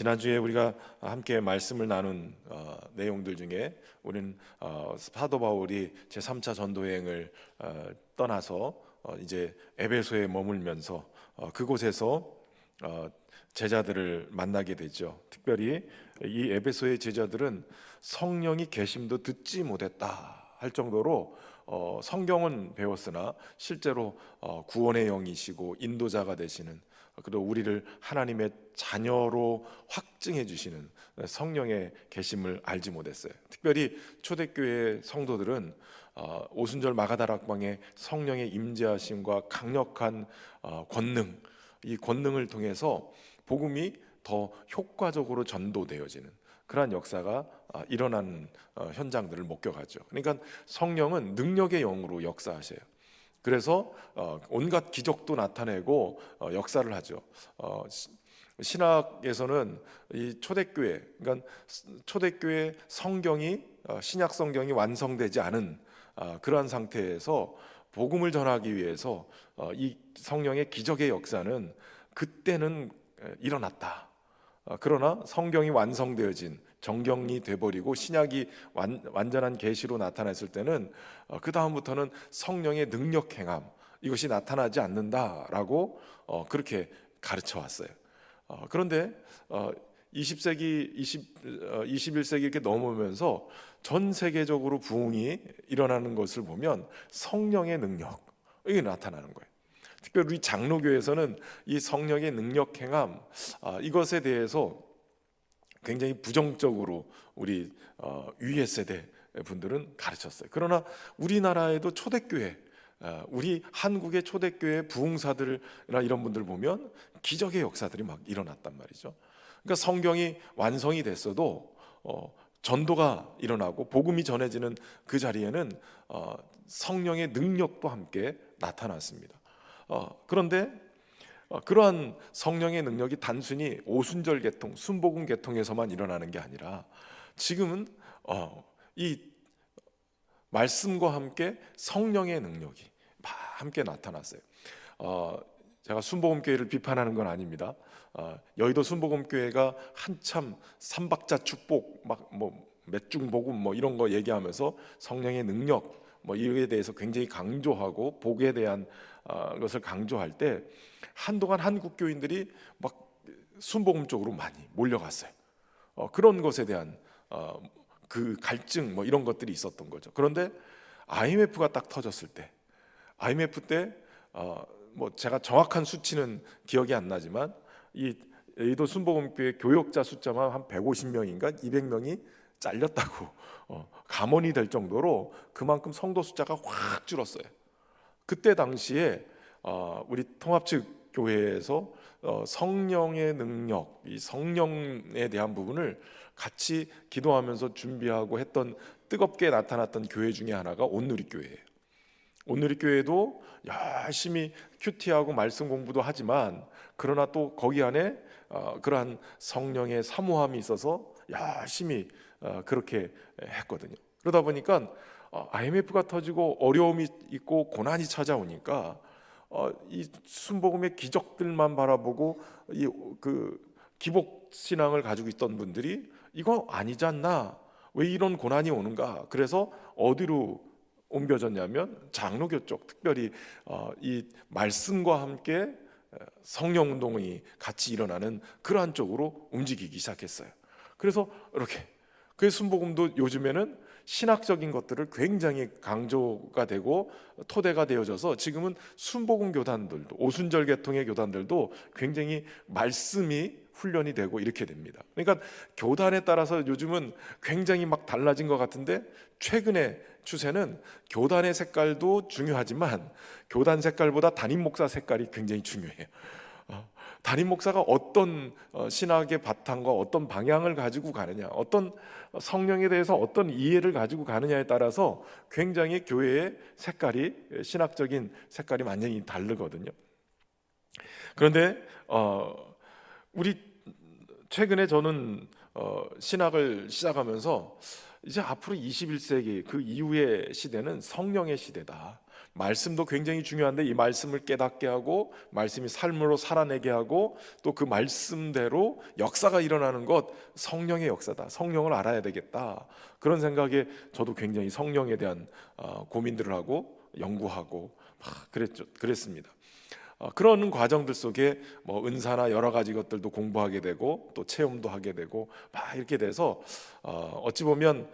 지난주에 우리가 함께 말씀을 나눈 내용들 중에 우리는 사도 바울이 제3차 전도여행을 떠나서 이제 에베소에 머물면서 그곳에서 제자들을 만나게 되죠. 특별히 이 에베소의 제자들은 성령이 계심도 듣지 못했다 할 정도로 성경은 배웠으나 실제로 구원의 영이시고 인도자가 되시는, 그리고 우리를 하나님의 자녀로 확증해 주시는 성령의 계심을 알지 못했어요. 특별히 초대교회 성도들은 오순절 마가다락방의 성령의 임재하심과 강력한 권능, 이 권능을 통해서 복음이 더 효과적으로 전도되어지는 그러한 역사가 일어나는 현장들을 목격하죠. 그러니까 성령은 능력의 영으로 역사하셔요. 그래서 온갖 기적도 나타내고 역사를 하죠. 신학에서는 이 초대교회, 그러니까 초대교회 성경이 신약 성경이 완성되지 않은 그러한 상태에서 복음을 전하기 위해서 이 성령의 기적의 역사는 그때는 일어났다. 그러나 성경이 완성되어진 정경이 돼버리고 신약이 완전한 계시로 나타났을 때는 그 다음부터는 성령의 능력 행함, 이것이 나타나지 않는다라고 그렇게 가르쳐 왔어요. 그런데 20세기, 21세기 이렇게 넘으면서 전 세계적으로 부흥이 일어나는 것을 보면 성령의 능력이 나타나는 거예요. 특별히 우리 장로교에서는 이 성령의 능력 행함, 이것에 대해서 굉장히 부정적으로 우리 위의 세대 분들은 가르쳤어요. 그러나 우리나라에도 초대교회, 우리 한국의 초대교회 부흥사들이나 이런 분들 보면 기적의 역사들이 막 일어났단 말이죠. 그러니까 성경이 완성이 됐어도 전도가 일어나고 복음이 전해지는 그 자리에는 성령의 능력도 함께 나타났습니다. 그런데 그러한 성령의 능력이 단순히 오순절 계통, 순복음 계통에서만 일어나는 게 아니라 지금은 이 말씀과 함께 성령의 능력이 함께 나타났어요. 제가 순복음교회를 비판하는 건 아닙니다. 여의도 순복음교회가 한참 삼박자 축복, 몇중복음 이런 거 얘기하면서 성령의 능력 이에 대해서 굉장히 강조하고 복에 대한 것을 강조할 때 한동안 한국 교인들이 막 순복음 쪽으로 많이 몰려갔어요. 그런 것에 대한 그 갈증 이런 것들이 있었던 거죠. 그런데 IMF가 딱 터졌을 때, IMF 때 제가 정확한 수치는 기억이 안 나지만 이 여의도 순복음교회 교역자 숫자만 한 150명인가 200명이 잘렸다고 감원이 될 정도로 그만큼 성도 숫자가 확 줄었어요. 그때 당시에 우리 통합 측 교회에서 성령의 능력, 이 성령에 대한 부분을 같이 기도하면서 준비하고 했던 뜨겁게 나타났던 교회 중에 하나가 온누리교회예요. 온누리교회도 열심히 큐티하고 말씀 공부도 하지만 그러나 또 거기 안에 그러한 성령의 사모함이 있어서 열심히 그렇게 했거든요. 그러다 보니까 IMF가 터지고 어려움이 있고 고난이 찾아오니까 이 순복음의 기적들만 바라보고 그 기복 신앙을 가지고 있던 분들이 이거 아니지 않나? 왜 이런 고난이 오는가? 그래서 어디로 옮겨졌냐면 장로교 쪽, 특별히 이 말씀과 함께 성령 운동이 같이 일어나는 그러한 쪽으로 움직이기 시작했어요. 그래서 이렇게 그 순복음도 요즘에는 신학적인 것들을 굉장히 강조가 되고 토대가 되어져서 지금은 순복음 교단들도, 오순절 계통의 교단들도 굉장히 말씀이 훈련이 되고 이렇게 됩니다. 그러니까 교단에 따라서 요즘은 굉장히 막 달라진 것 같은데 최근의 추세는 교단의 색깔도 중요하지만 교단 색깔보다 담임 목사 색깔이 굉장히 중요해요. 담임 목사가 어떤 신학의 바탕과 어떤 방향을 가지고 가느냐, 어떤 성령에 대해서 어떤 이해를 가지고 가느냐에 따라서 굉장히 교회의 색깔이, 신학적인 색깔이 완전히 다르거든요. 그런데 우리 최근에 저는 신학을 시작하면서 이제 앞으로 21세기 그 이후의 시대는 성령의 시대다. 말씀도 굉장히 중요한데 이 말씀을 깨닫게 하고 말씀이 삶으로 살아내게 하고 또 그 말씀대로 역사가 일어나는 것, 성령의 역사다. 성령을 알아야 되겠다. 그런 생각에 저도 굉장히 성령에 대한 고민들을 하고 연구하고 그랬습니다. 그런 과정들 속에 뭐 은사나 여러 가지 것들도 공부하게 되고 또 체험도 하게 되고 막 이렇게 돼서 어찌 보면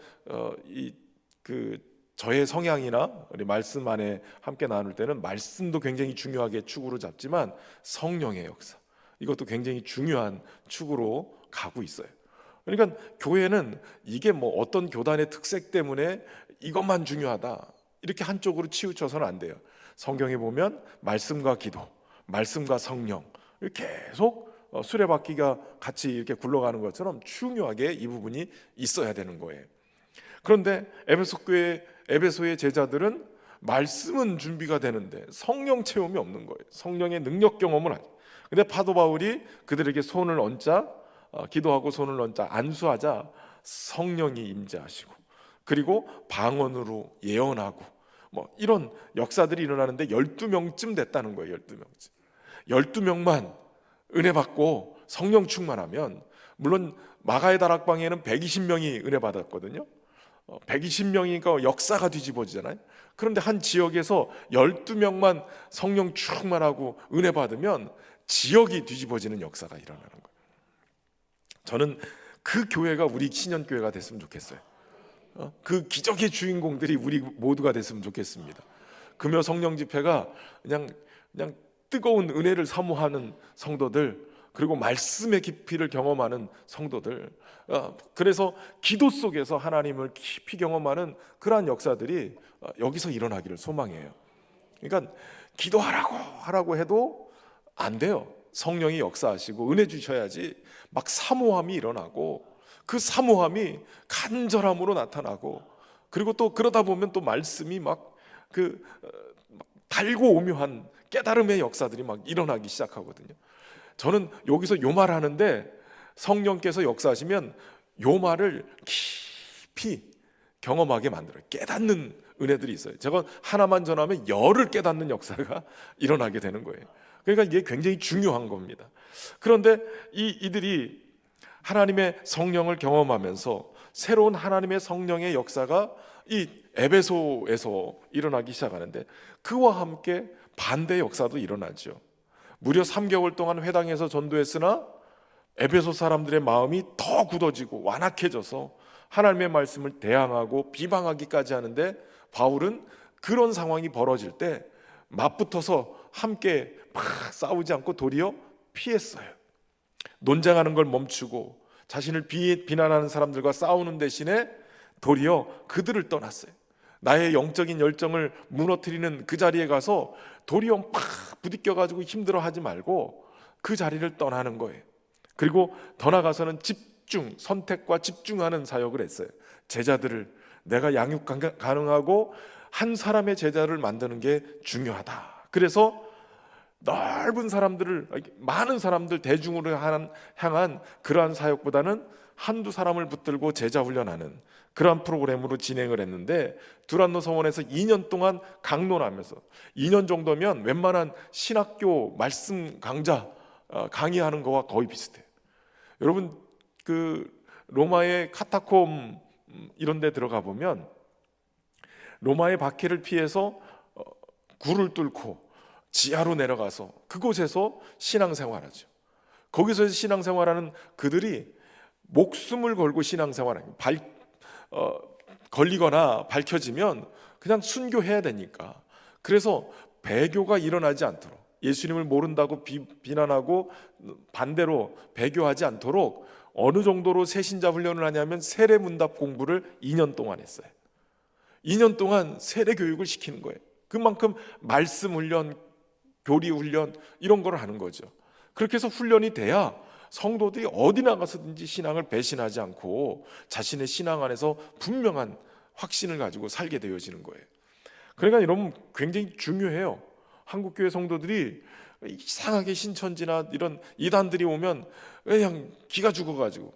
저의 성향이나 우리 말씀 안에 함께 나눌 때는 말씀도 굉장히 중요하게 축으로 잡지만 성령의 역사, 이것도 굉장히 중요한 축으로 가고 있어요. 그러니까 교회는 이게 뭐 어떤 교단의 특색 때문에 이것만 중요하다 이렇게 한쪽으로 치우쳐서는 안 돼요. 성경에 보면 말씀과 기도, 말씀과 성령 계속 수레바퀴가 같이 이렇게 굴러가는 것처럼 중요하게 이 부분이 있어야 되는 거예요. 그런데 에베소의 제자들은 말씀은 준비가 되는데 성령 체험이 없는 거예요. 성령의 능력 경험은 아니에요. 근데 사도 바울이 그들에게 손을 얹자, 기도하고 손을 얹자, 안수하자 성령이 임재하시고 그리고 방언으로 예언하고 뭐 이런 역사들이 일어나는데 12명쯤 됐다는 거예요. 12명쯤. 12명만 은혜 받고 성령 충만하면, 물론 마가의 다락방에는 120명이 은혜 받았거든요. 120명이니까 역사가 뒤집어지잖아요. 그런데 한 지역에서 12명만 성령 충만하고 은혜 받으면 지역이 뒤집어지는 역사가 일어나는 거예요. 저는 그 교회가 우리 신년교회가 됐으면 좋겠어요. 그 기적의 주인공들이 우리 모두가 됐으면 좋겠습니다. 금요 성령 집회가 그냥 뜨거운 은혜를 사모하는 성도들, 그리고 말씀의 깊이를 경험하는 성도들, 그래서 기도 속에서 하나님을 깊이 경험하는 그러한 역사들이 여기서 일어나기를 소망해요. 그러니까 기도하라고 해도 안 돼요. 성령이 역사하시고 은혜 주셔야지. 막 사모함이 일어나고 그 사모함이 간절함으로 나타나고, 그리고 또 그러다 보면 또 말씀이 막 달고 오묘한 깨달음의 역사들이 막 일어나기 시작하거든요. 저는 여기서 요 말 하는데 성령께서 역사하시면 요 말을 깊이 경험하게 만들어요. 깨닫는 은혜들이 있어요. 제가 하나만 전하면 열을 깨닫는 역사가 일어나게 되는 거예요. 그러니까 이게 굉장히 중요한 겁니다. 그런데 이들이 하나님의 성령을 경험하면서 새로운 하나님의 성령의 역사가 이 에베소에서 일어나기 시작하는데, 그와 함께 반대의 역사도 일어나죠. 무려 3개월 동안 회당에서 전도했으나 에베소 사람들의 마음이 더 굳어지고 완악해져서 하나님의 말씀을 대항하고 비방하기까지 하는데, 바울은 그런 상황이 벌어질 때 맞붙어서 함께 막 싸우지 않고 도리어 피했어요. 논쟁하는 걸 멈추고 자신을 비난하는 사람들과 싸우는 대신에 도리어 그들을 떠났어요. 나의 영적인 열정을 무너뜨리는 그 자리에 가서 도리어 막 부딪혀가지고 힘들어하지 말고 그 자리를 떠나는 거예요. 그리고 더 나아가서는 선택과 집중하는 사역을 했어요. 제자들을 내가 양육 가능하고 한 사람의 제자를 만드는 게 중요하다. 그래서 넓은 사람들을, 많은 사람들 대중으로 향한 그러한 사역보다는 한두 사람을 붙들고 제자 훈련하는 그러한 프로그램으로 진행을 했는데, 두란노 서원에서 2년 동안 강론하면서, 2년 정도면 웬만한 신학교 말씀 강좌 강의하는 거와 거의 비슷해요. 여러분 로마의 카타콤 이런 데 들어가 보면 로마의 박해를 피해서 굴을 뚫고 지하로 내려가서 그곳에서 신앙생활하죠. 거기서 신앙생활하는 그들이 목숨을 걸고 신앙생활하는, 걸리거나 밝혀지면 그냥 순교해야 되니까. 그래서 배교가 일어나지 않도록, 예수님을 모른다고 비난하고 반대로 배교하지 않도록 어느 정도로 새신자 훈련을 하냐면 세례문답 공부를 2년 동안 했어요. 2년 동안 세례 교육을 시키는 거예요. 그만큼 말씀 훈련, 교리 훈련 이런 걸 하는 거죠. 그렇게 해서 훈련이 돼야 성도들이 어디 나가서든지 신앙을 배신하지 않고 자신의 신앙 안에서 분명한 확신을 가지고 살게 되어지는 거예요. 그러니까 여러분 굉장히 중요해요. 한국교회 성도들이 이상하게 신천지나 이런 이단들이 오면 그냥 기가 죽어가지고,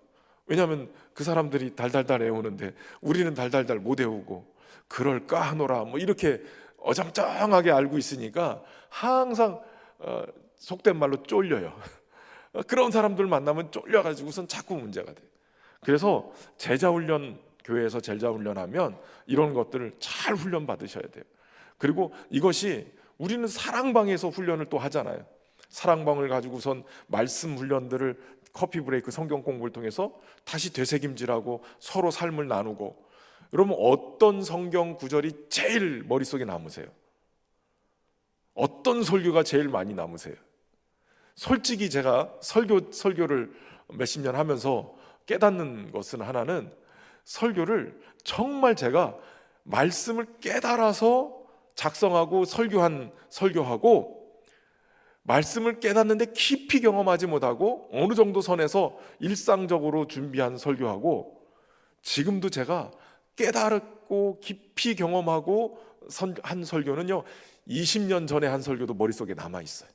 왜냐하면 그 사람들이 달달달 애우는데 우리는 달달달 못 애우고 그럴까 하노라 뭐 이렇게 어정쩡하게 알고 있으니까 항상 속된 말로 쫄려요. 그런 사람들 만나면 쫄려가지고선 자꾸 문제가 돼요. 그래서 교회에서 제자 훈련하면 이런 것들을 잘 훈련 받으셔야 돼요. 그리고 이것이 우리는 사랑방에서 훈련을 또 하잖아요. 사랑방을 가지고선 말씀 훈련들을 커피 브레이크 성경 공부를 통해서 다시 되새김질하고 서로 삶을 나누고. 그러면 어떤 성경 구절이 제일 머릿속에 남으세요? 어떤 설교가 제일 많이 남으세요? 솔직히 제가 설교를 몇십 년 하면서 깨닫는 것은 하나는, 설교를 정말 제가 말씀을 깨달아서 작성하고 설교하고 말씀을 깨닫는데 깊이 경험하지 못하고 어느 정도 선에서 일상적으로 준비한 설교하고, 지금도 제가 깨달았고 깊이 경험하고 한 설교는요 20년 전에 한 설교도 머릿속에 남아있어요.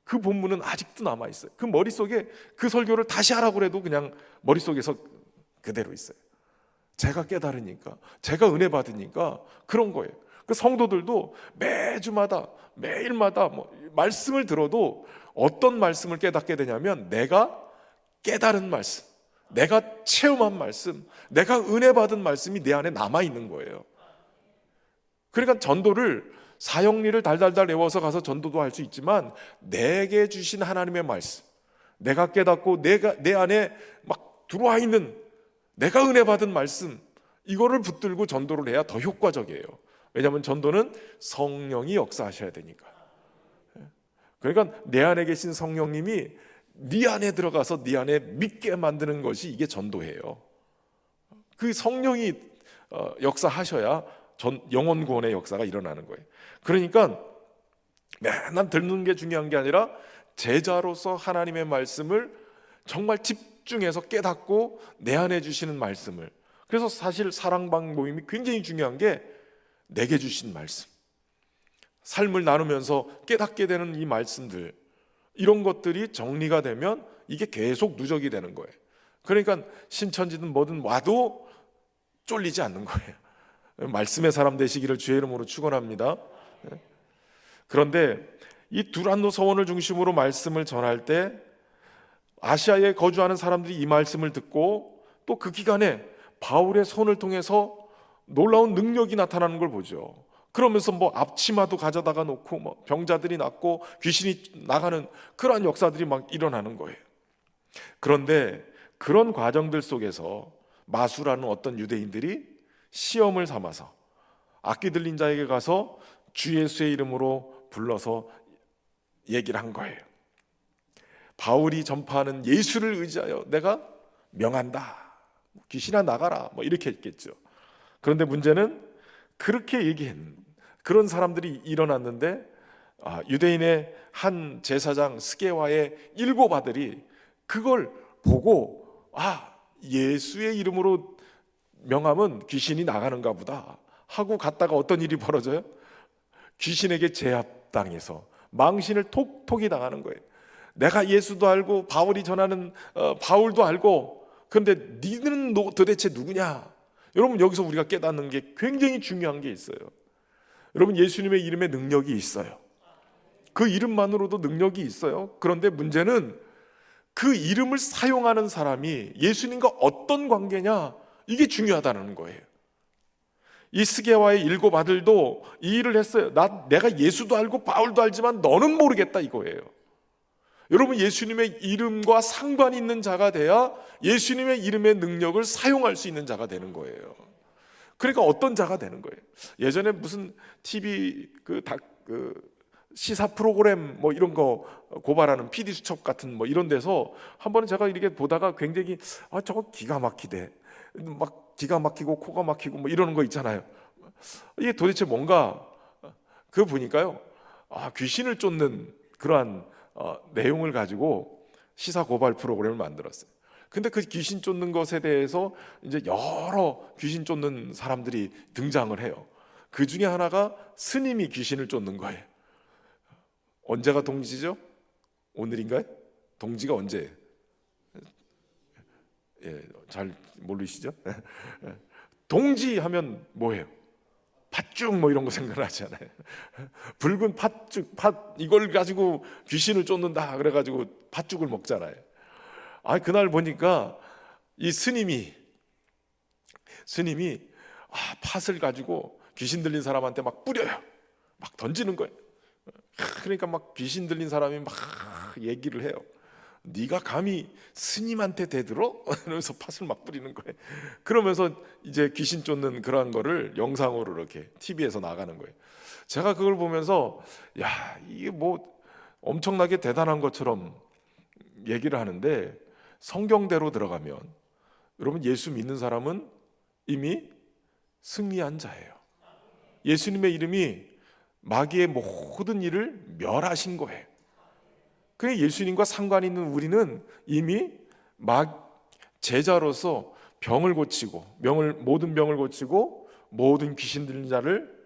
그 본문은 아직도 남아있어요. 그 머릿속에 그 설교를 다시 하라고 해도 그냥 머릿속에서 그대로 있어요. 제가 깨달으니까, 제가 은혜 받으니까 그런 거예요. 그 성도들도 매주마다 매일마다 말씀을 들어도 어떤 말씀을 깨닫게 되냐면, 내가 깨달은 말씀, 내가 체험한 말씀, 내가 은혜 받은 말씀이 내 안에 남아있는 거예요. 그러니까 전도를 사형리를 달달달 외워서 가서 전도도 할 수 있지만, 내게 주신 하나님의 말씀, 내가 깨닫고 내 안에 막 들어와 있는 내가 은혜 받은 말씀, 이거를 붙들고 전도를 해야 더 효과적이에요. 왜냐하면 전도는 성령이 역사하셔야 되니까. 그러니까 내 안에 계신 성령님이 네 안에 들어가서 네 안에 믿게 만드는 것이 이게 전도예요. 그 성령이 역사하셔야 영혼 구원의 역사가 일어나는 거예요. 그러니까 맨날 듣는 게 중요한 게 아니라 제자로서 하나님의 말씀을 정말 집중해서 깨닫고 내 안에 주시는 말씀을. 그래서 사실 사랑방 모임이 굉장히 중요한 게, 내게 주신 말씀, 삶을 나누면서 깨닫게 되는 이 말씀들, 이런 것들이 정리가 되면 이게 계속 누적이 되는 거예요. 그러니까 신천지든 뭐든 와도 쫄리지 않는 거예요. 말씀의 사람 되시기를 주의 이름으로 축원합니다. 그런데 이 두란노 서원을 중심으로 말씀을 전할 때 아시아에 거주하는 사람들이 이 말씀을 듣고 또 그 기간에 바울의 손을 통해서 놀라운 능력이 나타나는 걸 보죠. 그러면서 앞치마도 가져다가 놓고 병자들이 낫고 귀신이 나가는 그러한 역사들이 막 일어나는 거예요. 그런데 그런 과정들 속에서 마수라는 어떤 유대인들이 시험을 삼아서 악기 들린 자에게 가서 주 예수의 이름으로 불러서 얘기를 한 거예요. 바울이 전파하는 예수를 의지하여 내가 명한다, 귀신아 나가라, 이렇게 했겠죠. 그런데 문제는 그렇게 얘기한 그런 사람들이 일어났는데, 유대인의 한 제사장 스게와의 7 아들이 그걸 보고 예수의 이름으로 명하면 귀신이 나가는가 보다 하고 갔다가 어떤 일이 벌어져요? 귀신에게 제압당해서 망신을 톡톡히 당하는 거예요. 내가 예수도 알고 바울이 전하는 바울도 알고, 그런데 니는 도대체 누구냐? 여러분, 여기서 우리가 깨닫는 게 굉장히 중요한 게 있어요. 여러분, 예수님의 이름에 능력이 있어요. 그 이름만으로도 능력이 있어요. 그런데 문제는 그 이름을 사용하는 사람이 예수님과 어떤 관계냐, 이게 중요하다는 거예요. 이 스게와의 7 아들도 이 일을 했어요. 내가 예수도 알고 바울도 알지만 너는 모르겠다, 이거예요. 여러분, 예수님의 이름과 상관 있는 자가 돼야 예수님의 이름의 능력을 사용할 수 있는 자가 되는 거예요. 그러니까 어떤 자가 되는 거예요? 예전에 무슨 TV 시사 프로그램 이런 거 고발하는 PD 수첩 같은 이런 데서 한 번은 제가 이렇게 보다가 굉장히 저거 기가 막히대, 막 기가 막히고 코가 막히고 이러는 거 있잖아요. 이게 도대체 뭔가, 그거 보니까요, 귀신을 쫓는 그러한 내용을 가지고 시사 고발 프로그램을 만들었어요. 근데 그 귀신 쫓는 것에 대해서 이제 여러 귀신 쫓는 사람들이 등장을 해요. 그 중에 하나가 스님이 귀신을 쫓는 거예요. 언제가 동지죠? 오늘인가요? 동지가 언제예요? 잘 모르시죠? 동지 하면 뭐예요? 팥죽 뭐 이런 거 생각나잖아요. 붉은 팥죽, 이걸 가지고 귀신을 쫓는다 그래가지고 팥죽을 먹잖아요. 그날 보니까 이 스님이 팥을 가지고 귀신 들린 사람한테 막 뿌려요. 막 던지는 거예요. 그러니까 막 귀신 들린 사람이 막 얘기를 해요. 네가 감히 스님한테 대들어? 이러면서 팥을 막 뿌리는 거예요. 그러면서 이제 귀신 쫓는 그러한 거를 영상으로 이렇게 TV에서 나가는 거예요. 제가 그걸 보면서 야, 이게 뭐 엄청나게 대단한 것처럼 얘기를 하는데, 성경대로 들어가면 여러분, 예수 믿는 사람은 이미 승리한 자예요. 예수님의 이름이 마귀의 모든 일을 멸하신 거예요. 그래, 예수님과 상관 있는 우리는 이미 제자로서 병을 고치고, 모든 병을 고치고 모든 귀신 들린 자를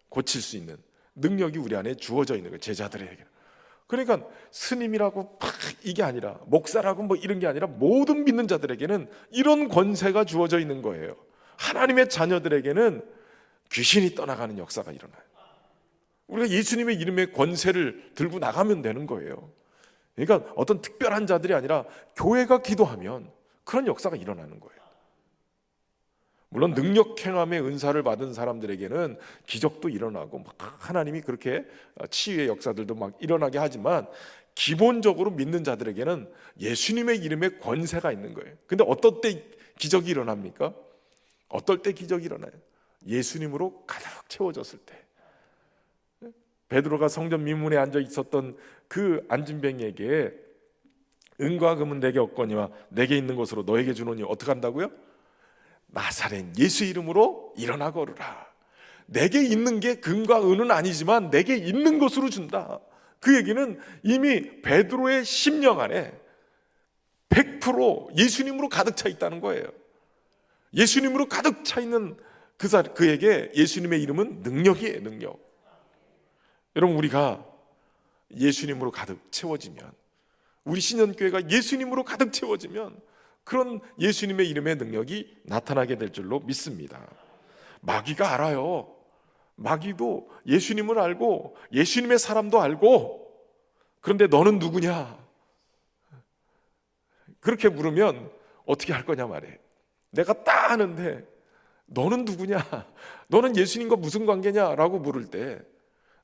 고칠 수 있는 능력이 우리 안에 주어져 있는 거예요, 제자들에게. 그러니까 스님이라고 이게 아니라, 목사라고 뭐 이런 게 아니라, 모든 믿는 자들에게는 이런 권세가 주어져 있는 거예요. 하나님의 자녀들에게는 귀신이 떠나가는 역사가 일어나요. 우리가 예수님의 이름의 권세를 들고 나가면 되는 거예요. 그러니까 어떤 특별한 자들이 아니라 교회가 기도하면 그런 역사가 일어나는 거예요. 물론 능력 행함의 은사를 받은 사람들에게는 기적도 일어나고 막 하나님이 그렇게 치유의 역사들도 막 일어나게 하지만, 기본적으로 믿는 자들에게는 예수님의 이름의 권세가 있는 거예요. 근데 어떨 때 기적이 일어납니까? 어떨 때 기적이 일어나요? 예수님으로 가득 채워졌을 때. 베드로가 성전 민문에 앉아 있었던 그 안진뱅이에게 은과 금은 내게 없거니와 내게 있는 것으로 너에게 주노니 어떻게 한다고요? 나사렛 예수 이름으로 일어나 걸으라. 내게 있는 게 금과 은은 아니지만 내게 있는 것으로 준다. 그 얘기는 이미 베드로의 심령 안에 100% 예수님으로 가득 차 있다는 거예요. 예수님으로 가득 차 있는 그에게 예수님의 이름은 능력이에요, 능력. 여러분, 우리가 예수님으로 가득 채워지면, 우리 신년교회가 예수님으로 가득 채워지면 그런 예수님의 이름의 능력이 나타나게 될 줄로 믿습니다. 마귀가 알아요. 마귀도 예수님을 알고 예수님의 사람도 알고, 그런데 너는 누구냐? 그렇게 물으면 어떻게 할 거냐 말이에요. 내가 딱 아는데 너는 누구냐? 너는 예수님과 무슨 관계냐? 라고 물을 때,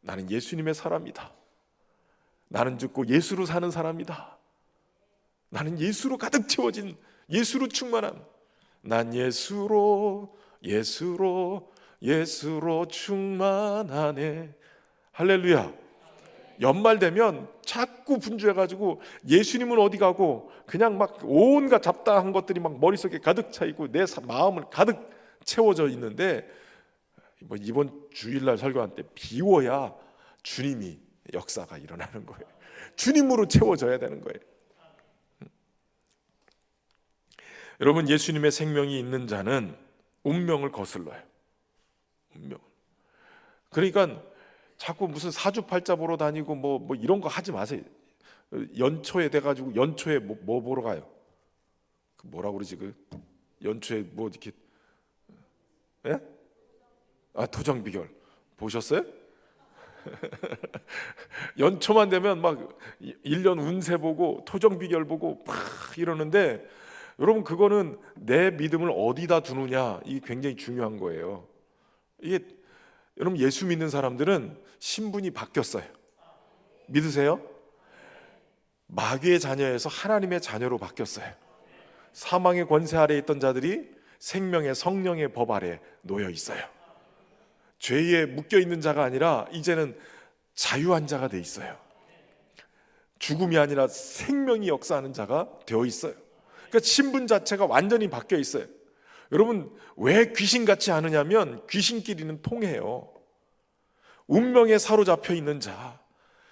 나는 예수님의 사람이다. 나는 죽고 예수로 사는 사람이다. 나는 예수로 가득 채워진, 예수로 충만한, 난 예수로 충만하네. 할렐루야. 연말 되면 자꾸 분주해가지고 예수님은 어디 가고 그냥 막 온갖 잡다한 것들이 막 머릿속에 가득 차 있고 내 마음을 가득 채워져 있는데, 뭐 이번 주일날 설교할 때 비워야 주님이 역사가 일어나는 거예요. 주님으로 채워져야 되는 거예요. 여러분, 예수님의 생명이 있는 자는 운명을 거슬러요. 운명. 그러니까 자꾸 무슨 사주팔자 보러 다니고 뭐 이런 거 하지 마세요. 연초에 돼가지고 연초에 뭐 보러 가요? 그 뭐라 그러지, 그 연초에 뭐 이렇게, 예? 도정비결 보셨어요? 연초만 되면 막 1년 운세 보고 토정비결 보고 막 이러는데, 여러분, 그거는 내 믿음을 어디다 두느냐, 이게 굉장히 중요한 거예요. 이게, 여러분, 예수 믿는 사람들은 신분이 바뀌었어요. 믿으세요? 마귀의 자녀에서 하나님의 자녀로 바뀌었어요. 사망의 권세 아래에 있던 자들이 생명의 성령의 법 아래 놓여 있어요. 죄에 묶여 있는 자가 아니라 이제는 자유한 자가 돼 있어요. 죽음이 아니라 생명이 역사하는 자가 되어 있어요. 그러니까 신분 자체가 완전히 바뀌어 있어요. 여러분, 왜 귀신같이 않으냐면 귀신끼리는 통해요. 운명에 사로잡혀 있는 자,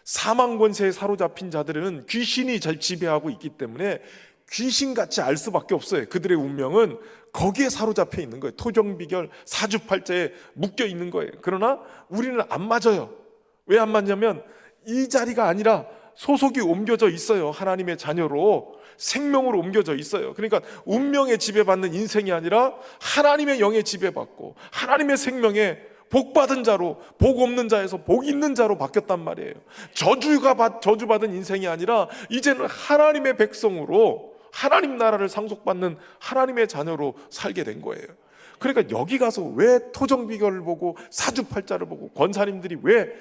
사망 권세에 사로잡힌 자들은 귀신이 잘 지배하고 있기 때문에 귀신같이 알 수밖에 없어요. 그들의 운명은 거기에 사로잡혀 있는 거예요. 토정비결, 사주팔자에 묶여 있는 거예요. 그러나 우리는 안 맞아요. 왜 안 맞냐면 이 자리가 아니라 소속이 옮겨져 있어요. 하나님의 자녀로 생명으로 옮겨져 있어요. 그러니까 운명에 지배받는 인생이 아니라 하나님의 영에 지배받고 하나님의 생명에 복 받은 자로, 복 없는 자에서 복 있는 자로 바뀌었단 말이에요. 저주받은 인생이 아니라 이제는 하나님의 백성으로 하나님 나라를 상속받는 하나님의 자녀로 살게 된 거예요. 그러니까 여기 가서 왜 토정비결을 보고 사주팔자를 보고, 권사님들이 왜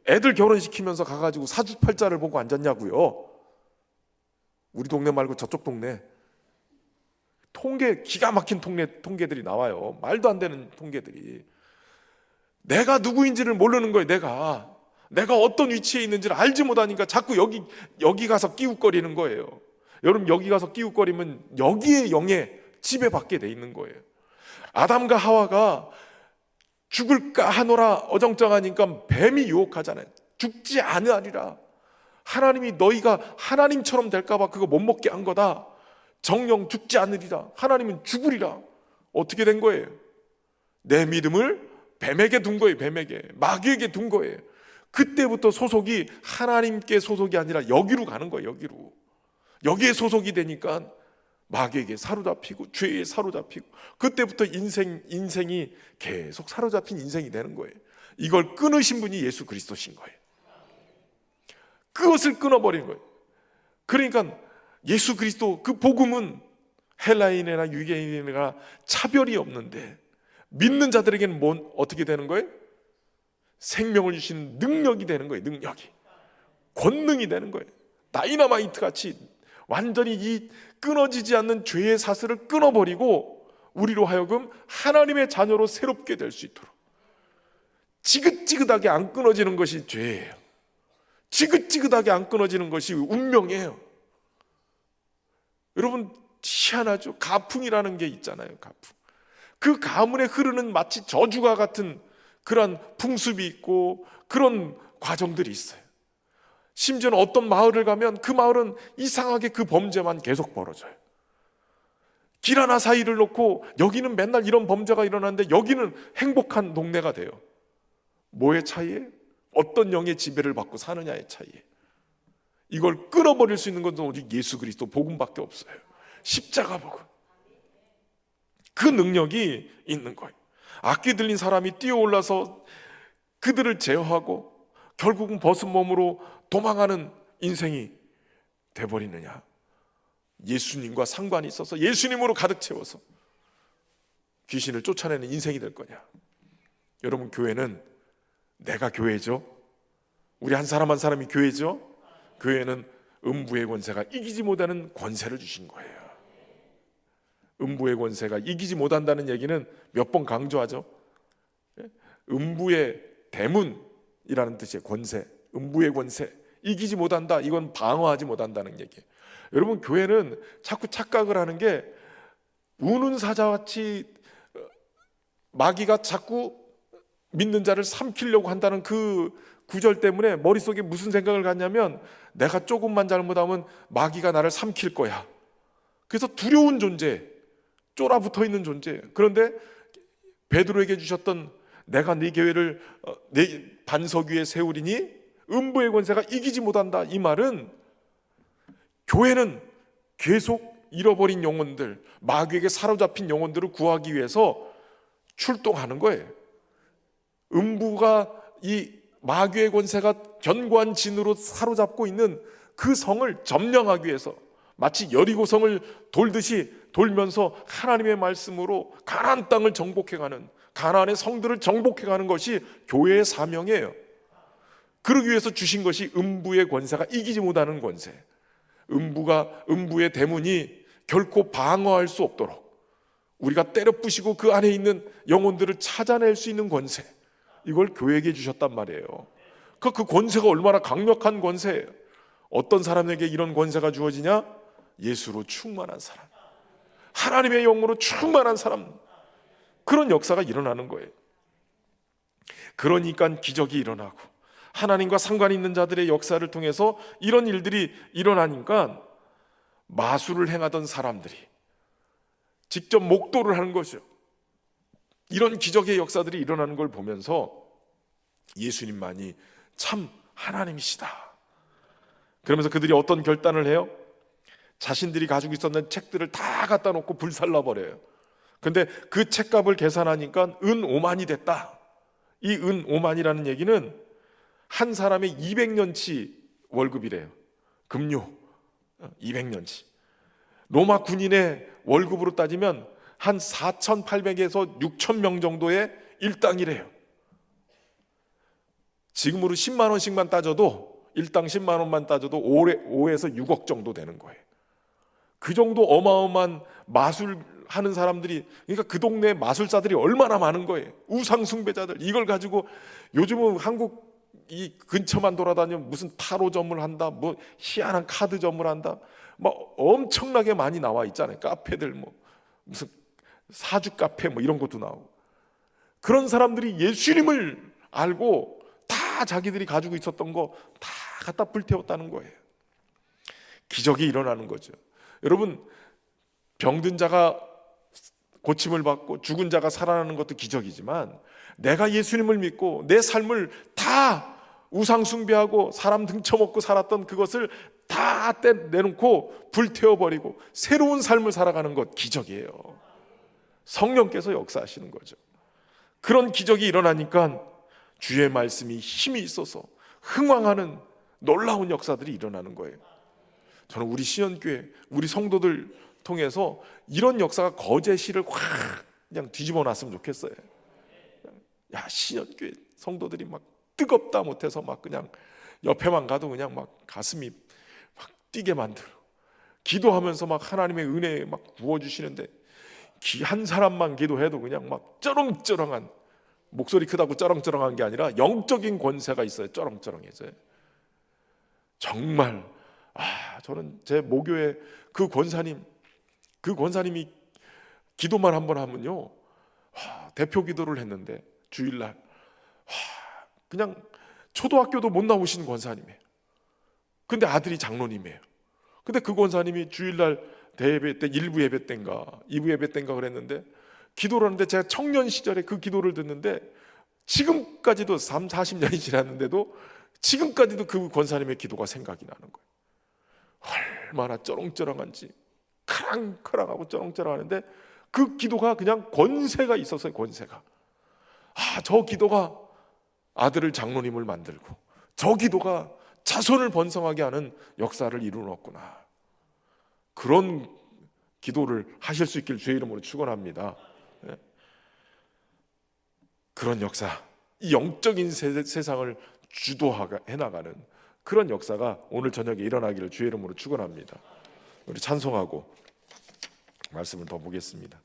애들 결혼시키면서 가가지고 사주팔자를 보고 앉았냐고요. 우리 동네 말고 저쪽 동네 통계, 기가 막힌 통계들이 나와요. 말도 안 되는 통계들이. 내가 누구인지를 모르는 거예요. 내가 어떤 위치에 있는지를 알지 못하니까 자꾸 여기 가서 끼웃거리는 거예요. 여러분, 여기 가서 끼웃거리면 여기에 영에 지배받게 돼 있는 거예요. 아담과 하와가 죽을까 하노라 어정쩡하니까 뱀이 유혹하잖아요. 죽지 않으리라. 하나님이 너희가 하나님처럼 될까봐 그거 못 먹게 한 거다. 정령 죽지 않으리라. 하나님은 죽으리라. 어떻게 된 거예요? 내 믿음을 뱀에게 둔 거예요. 뱀에게, 마귀에게 둔 거예요. 그때부터 소속이 하나님께 소속이 아니라 여기로 가는 거예요. 여기로. 여기에 소속이 되니까 마귀에게 사로잡히고 죄에 사로잡히고, 그때부터 인생이 계속 사로잡힌 인생이 되는 거예요. 이걸 끊으신 분이 예수 그리스도신 거예요. 그것을 끊어버린 거예요. 그러니까 예수 그리스도 그 복음은 헬라인이나 유대인이나 차별이 없는데, 믿는 자들에게는 어떻게 되는 거예요? 생명을 주시는 능력이 되는 거예요. 능력이, 권능이 되는 거예요. 다이너마이트 같이 완전히 이 끊어지지 않는 죄의 사슬을 끊어버리고 우리로 하여금 하나님의 자녀로 새롭게 될 수 있도록. 지긋지긋하게 안 끊어지는 것이 죄예요. 지긋지긋하게 안 끊어지는 것이 운명이에요. 여러분, 희한하죠? 가풍이라는 게 있잖아요. 가풍. 그 가문에 흐르는 마치 저주가 같은 그런 풍습이 있고 그런 과정들이 있어요. 심지어는 어떤 마을을 가면 그 마을은 이상하게 그 범죄만 계속 벌어져요. 길 하나 사이를 놓고 여기는 맨날 이런 범죄가 일어나는데 여기는 행복한 동네가 돼요. 뭐의 차이에? 어떤 영의 지배를 받고 사느냐의 차이에. 이걸 끊어버릴 수 있는 것은 오직 예수 그리스도 복음밖에 없어요. 십자가 복음. 그 능력이 있는 거예요. 악기 들린 사람이 뛰어올라서 그들을 제어하고 결국은 벗은 몸으로 도망하는 인생이 돼버리느냐, 예수님과 상관이 있어서 예수님으로 가득 채워서 귀신을 쫓아내는 인생이 될 거냐. 여러분, 교회는 내가 교회죠. 우리 한 사람 한 사람이 교회죠. 교회는 음부의 권세가 이기지 못하는 권세를 주신 거예요. 음부의 권세가 이기지 못한다는 얘기는 몇 번 강조하죠. 음부의 대문이라는 뜻이에요. 권세, 음부의 권세, 이기지 못한다. 이건 방어하지 못한다는 얘기예요. 여러분, 교회는 자꾸 착각을 하는 게 우는 사자같이 마귀가 자꾸 믿는 자를 삼키려고 한다는 그 구절 때문에 머릿속에 무슨 생각을 갖냐면, 내가 조금만 잘못하면 마귀가 나를 삼킬 거야. 그래서 두려운 존재, 쫄아붙어 있는 존재예요. 그런데 베드로에게 주셨던 내가 네 교회를 네 반석 위에 세우리니 음부의 권세가 이기지 못한다, 이 말은 교회는 계속 잃어버린 영혼들, 마귀에게 사로잡힌 영혼들을 구하기 위해서 출동하는 거예요. 음부가 이 마귀의 권세가 견고한 진으로 사로잡고 있는 그 성을 점령하기 위해서 마치 여리고성을 돌듯이 돌면서 하나님의 말씀으로 가나안 땅을 정복해가는, 가나안의 성들을 정복해가는 것이 교회의 사명이에요. 그러기 위해서 주신 것이 음부의 권세가 이기지 못하는 권세, 음부의 대문이 결코 방어할 수 없도록 우리가 때려 부시고 그 안에 있는 영혼들을 찾아낼 수 있는 권세, 이걸 교회에게 주셨단 말이에요. 그 권세가 얼마나 강력한 권세예요. 어떤 사람에게 이런 권세가 주어지냐? 예수로 충만한 사람, 하나님의 영으로 충만한 사람, 그런 역사가 일어나는 거예요. 그러니까 기적이 일어나고 하나님과 상관 있는 자들의 역사를 통해서 이런 일들이 일어나니까 마술을 행하던 사람들이 직접 목도를 하는 거죠. 이런 기적의 역사들이 일어나는 걸 보면서 예수님만이 참 하나님이시다. 그러면서 그들이 어떤 결단을 해요? 자신들이 가지고 있었던 책들을 다 갖다 놓고 불살라 버려요. 근데 그 책값을 계산하니까 은 5만이 됐다. 이 은 5만이라는 얘기는 한 사람의 200년치 월급이래요. 급료 200년치. 로마 군인의 월급으로 따지면 한 4,800에서 6,000명 정도의 일당이래요. 지금으로 10만 원씩만 따져도, 일당 10만 원만 따져도 5에서 6억 정도 되는 거예요. 그 정도 어마어마한 마술 하는 사람들이, 그러니까 그 동네 마술사들이 얼마나 많은 거예요. 우상 숭배자들. 이걸 가지고 요즘은 한국 이 근처만 돌아다니면 무슨 타로점을 한다, 뭐 희한한 카드점을 한다, 막 엄청나게 많이 나와 있잖아요. 카페들, 뭐 무슨 사주 카페 뭐 이런 것도 나오고. 그런 사람들이 예수님을 알고 다 자기들이 가지고 있었던 거 다 갖다 불태웠다는 거예요. 기적이 일어나는 거죠. 여러분, 병든 자가 고침을 받고 죽은 자가 살아나는 것도 기적이지만, 내가 예수님을 믿고 내 삶을 다 우상 숭배하고 사람 등쳐먹고 살았던 그것을 다 내놓고 불태워버리고 새로운 삶을 살아가는 것, 기적이에요. 성령께서 역사하시는 거죠. 그런 기적이 일어나니까 주의 말씀이 힘이 있어서 흥왕하는 놀라운 역사들이 일어나는 거예요. 저는 우리 시연교회, 우리 성도들 통해서 이런 역사가 거제시를 확 그냥 뒤집어 놨으면 좋겠어요. 야, 시연교회 성도들이 막 뜨겁다 못해서 막 그냥 옆에만 가도 그냥 막 가슴이 막 뛰게 만들어. 기도하면서 막 하나님의 은혜 막 부어주시는데, 한 사람만 기도해도 그냥 막 쩌렁쩌렁한, 목소리 크다고 쩌렁쩌렁한 게 아니라 영적인 권세가 있어요. 쩌렁쩌렁해져요. 정말 저는 제 모교의 그 권사님이 기도만 한번 하면요, 대표 기도를 했는데 주일날 그냥 초등학교도 못 나오신 권사님이에요. 근데 아들이 장로님이에요. 근데 그 권사님이 주일날 대예배 때 1부 예배 때인가 2부 예배 때인가 그랬는데 기도를 하는데, 제가 청년 시절에 그 기도를 듣는데 지금까지도 40년이 지났는데도 지금까지도 그 권사님의 기도가 생각이 나는 거예요. 얼마나 쩌렁쩌렁한지, 크랑크랑하고 쩌렁쩌렁하는데 그 기도가 그냥 권세가 있었어요. 권세가. 저 기도가 아들을 장로님을 만들고, 저 기도가 자손을 번성하게 하는 역사를 이루었구나. 그런 기도를 하실 수 있길 주의 이름으로 축원합니다. 그런 역사, 이 영적인 세상을 주도해 나가는 그런 역사가 오늘 저녁에 일어나기를 주의 이름으로 축원합니다. 우리 찬송하고 말씀을 더 보겠습니다.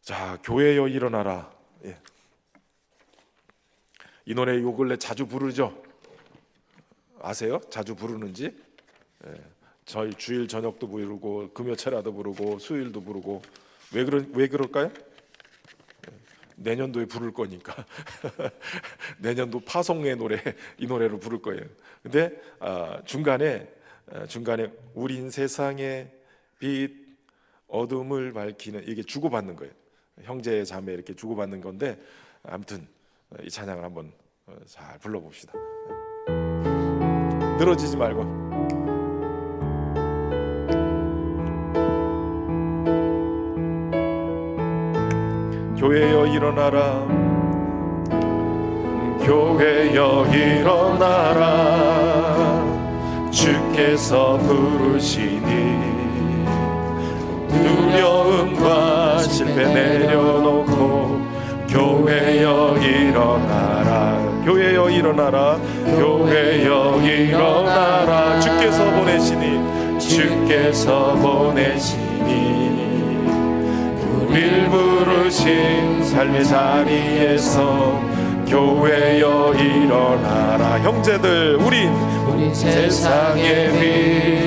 자, 교회여 일어나라. 이 노래 요 근래 자주 부르죠? 아세요? 자주 부르는지? 저희 주일 저녁도 부르고 금요철야도 부르고 수요일도 부르고. 왜 그럴까요? 내년도에 부를 거니까. 내년도 파송의 노래, 이 노래를 부를 거예요. 근데 중간에 우린 세상의 빛 어둠을 밝히는, 이게 주고받는 거예요. 형제 자매 이렇게 주고받는 건데, 아무튼 이 찬양을 한번 잘 불러봅시다. 늘어지지 말고. 교회여 일어나라, 교회여 일어나라, 주께서 부르시니 두려움과 실패 내려놓고 교회여 일어나라, 교회여 일어나라, 교회여 일어나라, 주께서 보내시니 우릴 부르신 삶의 자리에서 교회여 일어나라. 형제들, 우리 세상의 빛,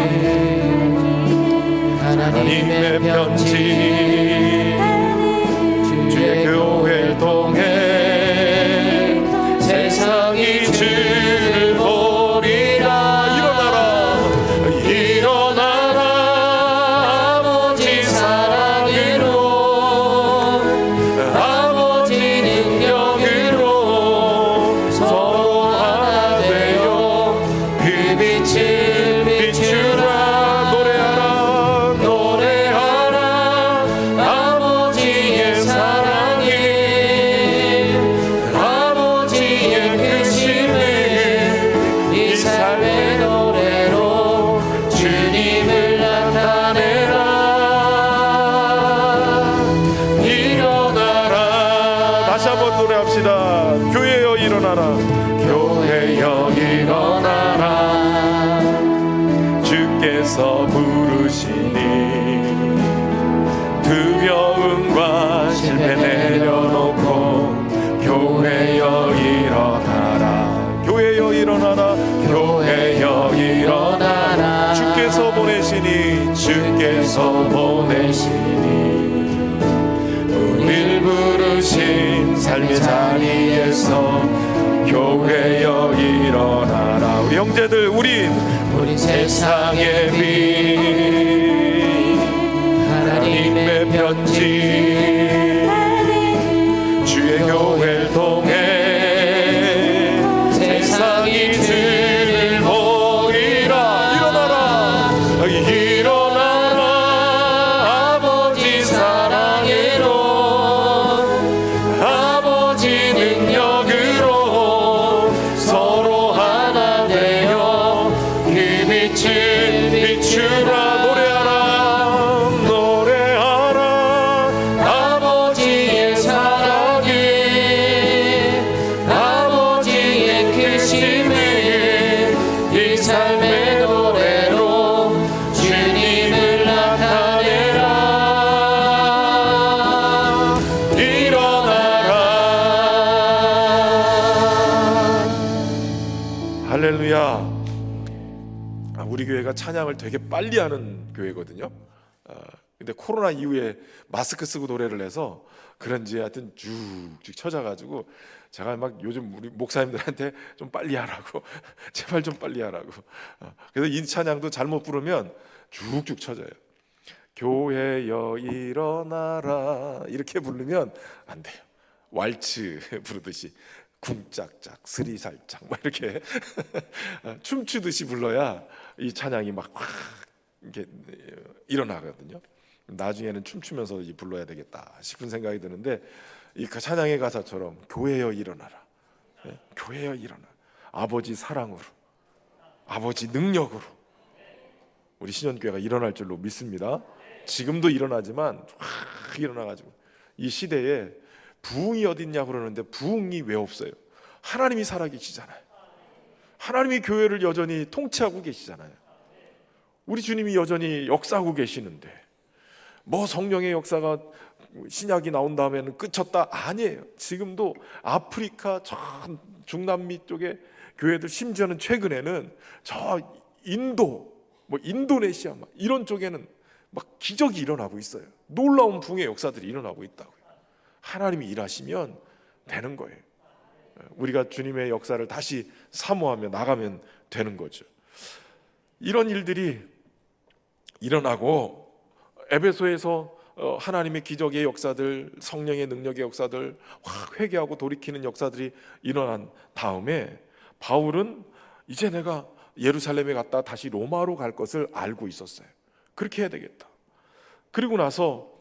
하나님의 편지, 주의 교회를 통해 세상이 주를 보리라. 일어나라, 아버지 사랑으로, 아버지 능력으로 서로 하나 되어 그 빛을 비추라. 노래하라, 위해서 보내시니 우릴 부르신 삶의 자리에서 교회여 일어나라. 우리 형제들, 우린 세상의 빛, 하나님의 편지, 주의 교회를 통해 세상이 주를 보리라. 일어나라, 일어나라. 아버지 사랑으로, 아버지 능력으로 서로 하나 되어 그 빛을 비추라. 할렐루야. 우리 교회가 찬양을 되게 빨리 하는 교회거든요. 근데 코로나 이후에 마스크 쓰고 노래를 해서 그런지 하여튼 쭉쭉 쳐져가지고 제가 막 요즘 우리 목사님들한테 좀 빨리 하라고 제발 좀 빨리 하라고. 그래서 이 찬양도 잘못 부르면 쭉쭉 쳐져요. 교회여 일어나라 이렇게 부르면 안 돼요. 왈츠 부르듯이 쿵짝짝 스리살짝 막 이렇게 춤추듯이 불러야 이 찬양이 막 확 이렇게 일어나거든요. 나중에는 춤추면서 불러야 되겠다 싶은 생각이 드는데 이 찬양의 가사처럼 교회여 일어나라, 교회여 일어나. 아버지 사랑으로, 아버지 능력으로 우리 신현교회가 일어날 줄로 믿습니다. 지금도 일어나지만 확 일어나가지고 이 시대에 부흥이 어딨냐 그러는데 부흥이 왜 없어요? 하나님이 살아계시잖아요. 하나님이 교회를 여전히 통치하고 계시잖아요. 우리 주님이 여전히 역사하고 계시는데 뭐 성령의 역사가 신약이 나온 다음에는 끝쳤다? 아니에요. 지금도 아프리카 저 중남미 쪽에 교회들, 심지어는 최근에는 저 인도, 뭐 인도네시아 막 이런 쪽에는 막 기적이 일어나고 있어요. 놀라운 부흥의 역사들이 일어나고 있다고요. 하나님이 일하시면 되는 거예요. 우리가 주님의 역사를 다시 사모하며 나가면 되는 거죠. 이런 일들이 일어나고 에베소에서 하나님의 기적의 역사들, 성령의 능력의 역사들, 확 회개하고 돌이키는 역사들이 일어난 다음에 바울은 이제 내가 예루살렘에 갔다 다시 로마로 갈 것을 알고 있었어요. 그렇게 해야 되겠다. 그리고 나서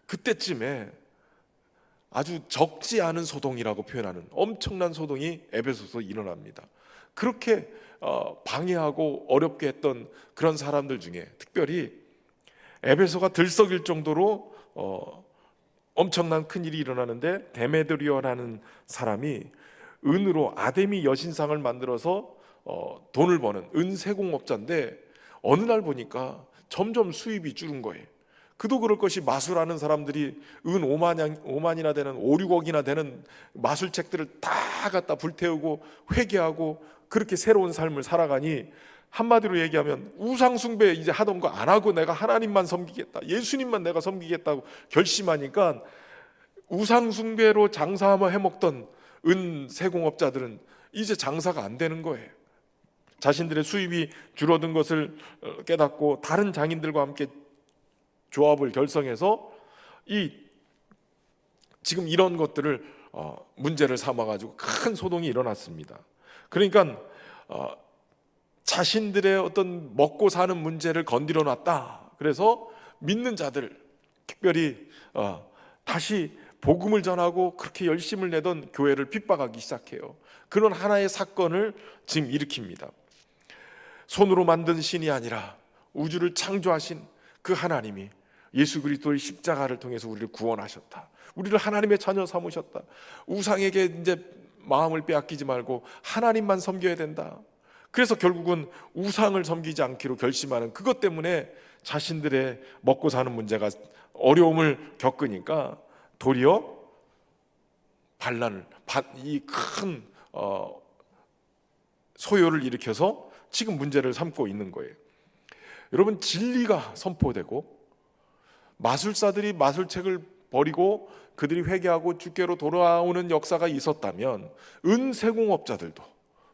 그때쯤에 아주 적지 않은 소동이라고 표현하는 엄청난 소동이 에베소서 일어납니다. 그렇게 방해하고 어렵게 했던 그런 사람들 중에 특별히 에베소가 들썩일 정도로 엄청난 큰일이 일어나는데 데메드리오라는 사람이 은으로 아데미 여신상을 만들어서 돈을 버는 은세공업자인데 어느 날 보니까 점점 수입이 줄은 거예요. 그도 그럴 것이 마술하는 사람들이 은 5만이나 되는 5, 6억이나 되는 마술책들을 다 갖다 불태우고 회개하고 그렇게 새로운 삶을 살아가니 한마디로 얘기하면 우상숭배 이제 하던 거 안 하고 내가 하나님만 섬기겠다, 예수님만 내가 섬기겠다고 결심하니까 우상숭배로 장사하며 해먹던 은세공업자들은 이제 장사가 안 되는 거예요. 자신들의 수입이 줄어든 것을 깨닫고 다른 장인들과 함께 조합을 결성해서 지금 이런 것들을 문제를 삼아가지고 큰 소동이 일어났습니다. 그러니까 자신들의 어떤 먹고 사는 문제를 건드려 놨다. 그래서 믿는 자들, 특별히 다시 복음을 전하고 그렇게 열심을 내던 교회를 핍박하기 시작해요. 그런 하나의 사건을 지금 일으킵니다. 손으로 만든 신이 아니라 우주를 창조하신 그 하나님이 예수 그리스도의 십자가를 통해서 우리를 구원하셨다. 우리를 하나님의 자녀 삼으셨다. 우상에게 이제 마음을 빼앗기지 말고 하나님만 섬겨야 된다. 그래서 결국은 우상을 섬기지 않기로 결심하는 그것 때문에 자신들의 먹고 사는 문제가 어려움을 겪으니까 도리어 반란을, 이 큰 소요를 일으켜서 지금 문제를 삼고 있는 거예요. 여러분, 진리가 선포되고 마술사들이 마술책을 버리고 그들이 회개하고 주께로 돌아오는 역사가 있었다면 은세공업자들도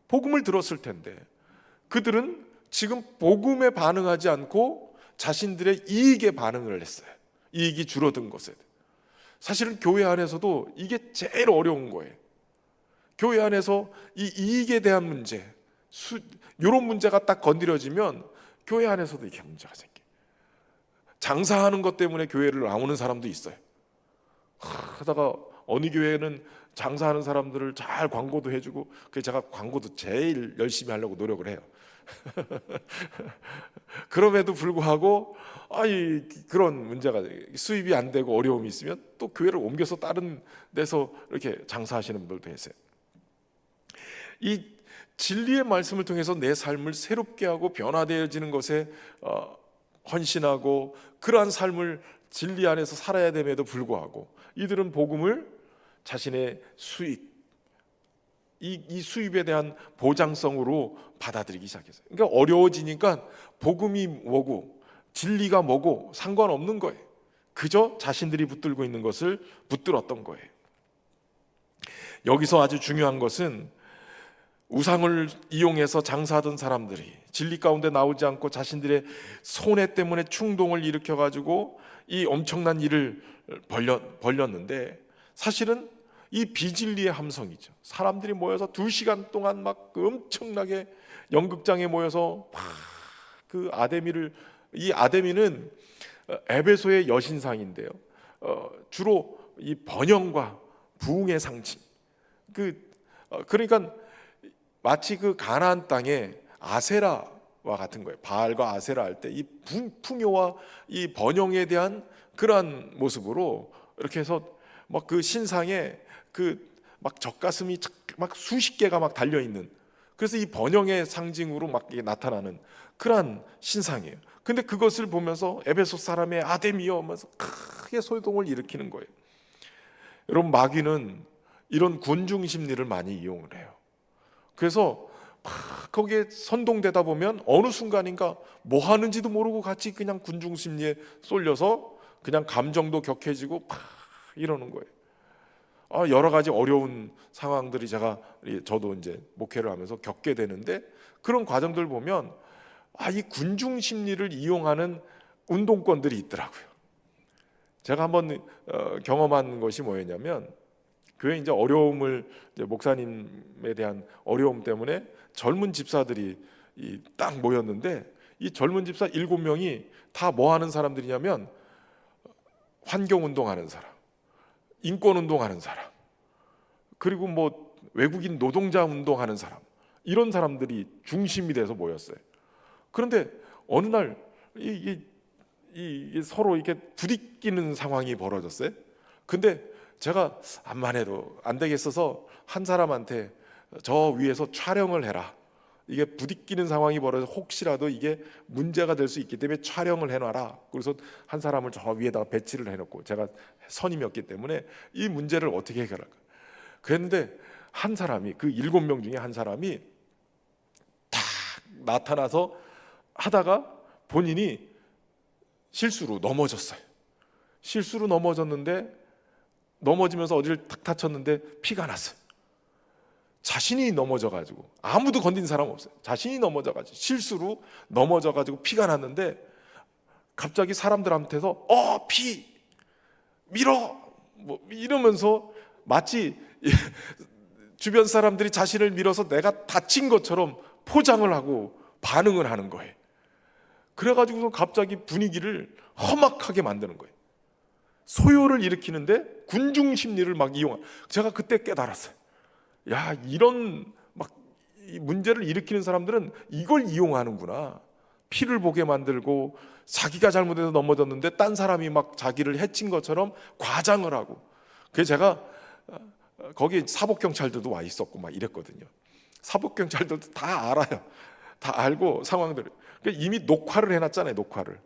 복음을 들었을 텐데 그들은 지금 복음에 반응하지 않고 자신들의 이익에 반응을 했어요. 이익이 줄어든 것에. 사실은 교회 안에서도 이게 제일 어려운 거예요. 교회 안에서 이 이익에 대한 문제, 이런 문제가 딱 건드려지면 교회 안에서도 이게 문제가 생겨요. 장사하는 것 때문에 교회를 나오는 사람도 있어요. 하다가 어느 교회는 장사하는 사람들을 잘 광고도 해주고, 그래서 제가 광고도 제일 열심히 하려고 노력을 해요. 그럼에도 불구하고 그런 문제가, 수입이 안 되고 어려움이 있으면 또 교회를 옮겨서 다른 데서 이렇게 장사하시는 분들도 계세요. 이 진리의 말씀을 통해서 내 삶을 새롭게 하고 변화되어지는 것에 헌신하고 그러한 삶을 진리 안에서 살아야 됨에도 불구하고 이들은 복음을 자신의 수익, 이 수입에 대한 보장성으로 받아들이기 시작했어요. 그러니까 어려워지니까 복음이 뭐고 진리가 뭐고 상관없는 거예요. 그저 자신들이 붙들고 있는 것을 붙들었던 거예요. 여기서 아주 중요한 것은 우상을 이용해서 장사하던 사람들이 진리 가운데 나오지 않고 자신들의 손해 때문에 충동을 일으켜가지고 이 엄청난 일을 벌렸는데, 사실은 이 비진리의 함성이죠. 사람들이 모여서 2시간 동안 막 엄청나게 연극장에 모여서 그 아데미를, 이 아데미는 에베소의 여신상인데요, 주로 이 번영과 부흥의 상징. 그러니까 마치 그 가나안 땅에 아세라와 같은 거예요. 바알과 아세라 할 때 이 풍요와 이 번영에 대한 그러한 모습으로 이렇게 해서 막 그 신상에 그 막 젖가슴이 막 수십 개가 막 달려 있는, 그래서 이 번영의 상징으로 막 나타나는 그러한 신상이에요. 근데 그것을 보면서 에베소 사람의 아데미여 하면서 크게 소동을 일으키는 거예요. 여러분, 마귀는 이런 군중 심리를 많이 이용을 해요. 그래서 막 거기에 선동되다 보면 어느 순간인가 뭐 하는지도 모르고 같이 그냥 군중 심리에 쏠려서 그냥 감정도 격해지고 막 이러는 거예요. 여러 가지 어려운 상황들이 저도 이제 목회를 하면서 겪게 되는데, 그런 과정들 보면 이 군중 심리를 이용하는 운동권들이 있더라고요. 제가 한번 경험한 것이 뭐였냐면, 교회 이제 어려움을, 이제 목사님에 대한 어려움 때문에 젊은 집사들이 딱 모였는데, 이 젊은 집사 7명이 다 뭐 하는 사람들이냐면 환경 운동하는 사람, 인권 운동하는 사람, 그리고 뭐 외국인 노동자 운동하는 사람, 이런 사람들이 중심이 돼서 모였어요. 그런데 어느 날 이 서로 이렇게 부딪히는 상황이 벌어졌어요. 근데 제가 암만 해도 안 되겠어서 한 사람한테 저 위에서 촬영을 해라. 이게 부딪히는 상황이 벌어서 혹시라도 이게 문제가 될 수 있기 때문에 촬영을 해놔라. 그래서 한 사람을 저 위에다가 배치를 해놓고, 제가 선임이었기 때문에 이 문제를 어떻게 해결할까. 그랬는데 한 사람이, 그 7명 중에 한 사람이 딱 나타나서 하다가 본인이 실수로 넘어졌어요. 실수로 넘어졌는데, 넘어지면서 어디를 탁 다쳤는데 피가 났어요. 자신이 넘어져가지고, 아무도 건든 사람 없어요. 자신이 넘어져가지고, 실수로 넘어져가지고 피가 났는데, 갑자기 사람들한테서 피 밀어 뭐 이러면서 마치 주변 사람들이 자신을 밀어서 내가 다친 것처럼 포장을 하고 반응을 하는 거예요. 그래가지고 갑자기 분위기를 험악하게 만드는 거예요. 소요를 일으키는데 군중 심리를 막 제가 그때 깨달았어요. 이런 이 문제를 일으키는 사람들은 이걸 이용하는구나. 피를 보게 만들고, 자기가 잘못해서 넘어졌는데 딴 사람이 막 자기를 해친 것처럼 과장을 하고. 그래서 제가 거기 사복경찰들도 와 있었고 막 이랬거든요. 사복경찰들도 다 알아요. 다 알고 상황들을. 이미 녹화를 해놨잖아요, 녹화를.